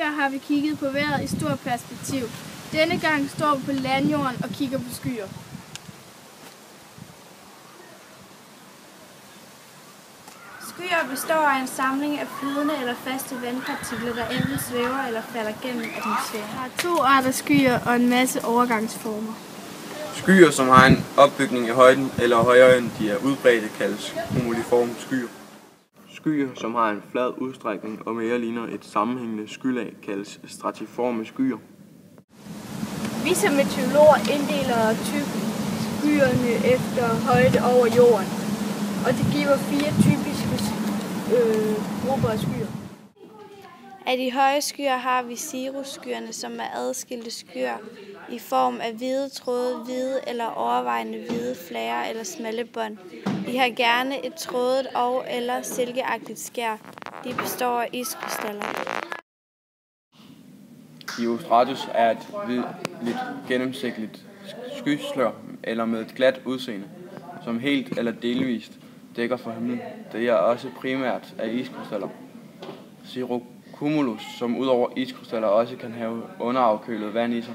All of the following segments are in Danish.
Tidligere har vi kigget på vejret i stort perspektiv. Denne gang står vi på landjorden og kigger på skyer. Skyer består af en samling af flydende eller faste vandpartikler, der enten svæver eller falder gennem atmosfæren. Der er 2 arter skyer og en masse overgangsformer. Skyer, som har en opbygning i højden eller højere end de er udbredte, kaldes cumuliforme skyer. Skyer, som har en flad udstrækning og mere ligner et sammenhængende skylag, kaldes stratiforme skyer. Vi som meteorologer inddeler skyerne efter højde over jorden, og det giver 4 typiske grupper af skyer. Af de høje skyer har vi cirrusskyerne, som er adskilte skyer i form af hvide tråde, hvide eller overvejende hvide flager eller smalle bånd. De har gerne et trådet og eller silkeagtigt skær. De består af iskrystaller. Cirrostratus er et hvidligt gennemsigtigt skyslør eller med et glat udseende, som helt eller delvist dækker for himlen. Det er også primært af iskrystaller. Cirrocumulus, som udover iskrystaller også kan have underafkølet vand i sig,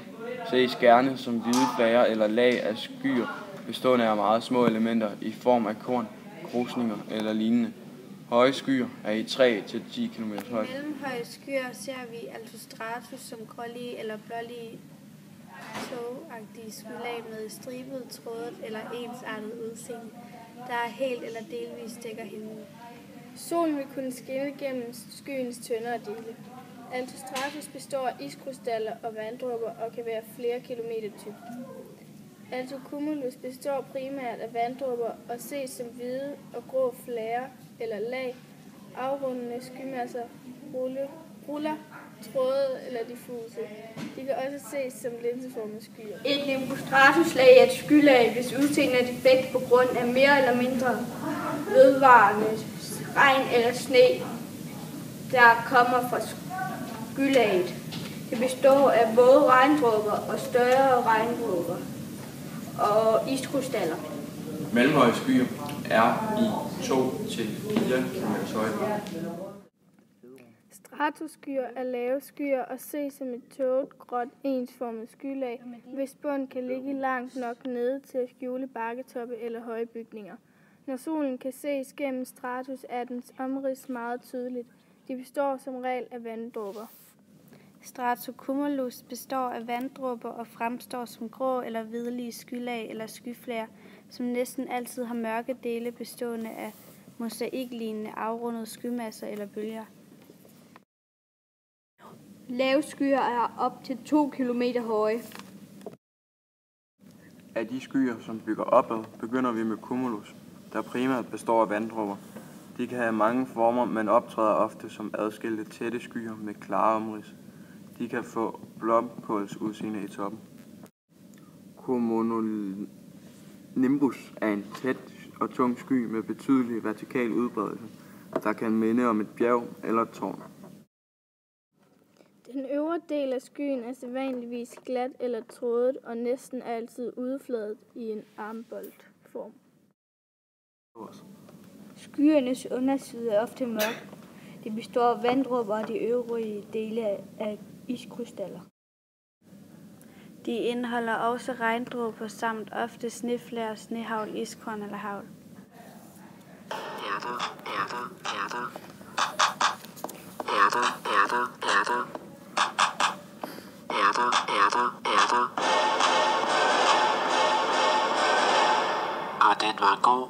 ses gerne som hvide flager eller lag af skyer, bestående af meget små elementer i form af korn, krusninger eller lignende. Høje skyer er i 3-10 km højde. Mellemhøje skyer ser vi altostratus som grålige eller blålige togagtige skylag med stribet, trådet eller ensartet udseende, der er helt eller delvis dækker himlen. Solen vil kunne skinne gennem skyens tyndere dele. Altostratus består af iskrystaller og vanddråber og kan være flere kilometer tyk. Altocumulus består primært af vanddråber og ses som hvide og grå flager eller lag, afrundende skymasser, ruller, tråde eller diffuse. De kan også ses som linseformede skyer. Et nimbostratuslag er et skylag, hvis udseende er defekt på grund af mere eller mindre vedvarende regn eller sne, der kommer fra skylaget. Det består af våde regndråber og større regndråber og iskrystaller. Mellemhøje skyer er i 2-4 km højde. Stratusskyer er lave skyer og ses som et tåget, gråt, ensformet skylag, hvis bund kan ligge langt nok nede til at skjule bakketoppe eller høje bygninger. Når solen kan ses gennem stratus, er dens omrids meget tydeligt. De består som regel af vanddråber. Stratocumulus består af vanddråber og fremstår som grå eller hvidlige skylag eller skyflager, som næsten altid har mørke dele bestående af mosaiklignende afrundede skymasser eller bølger. Lave skyer er op til 2 km høje. Af de skyer, som bygger opad, begynder vi med cumulus, der primært består af vanddråber. De kan have mange former, men optræder ofte som adskilte tætte skyer med klare omrids. De kan få blomkålsudseende i toppen. Cumulonimbus er en tæt og tung sky med betydelig vertikal udbredelse, der kan minde om et bjerg eller et tårn. Den øvre del af skyen er sædvanligvis glat eller trådet og næsten altid udfladet i en armboldform. Skyernes underside er ofte mørk. Det består af vanddråber og de øvrige dele af iskrystaller. De indeholder også regndråber samt ofte sneflager, snehagl, iskorn eller hagl. Ærter, ærter, ærter. Ærter, ærter, ærter. Ærter, ærter, ærter. Og den var god.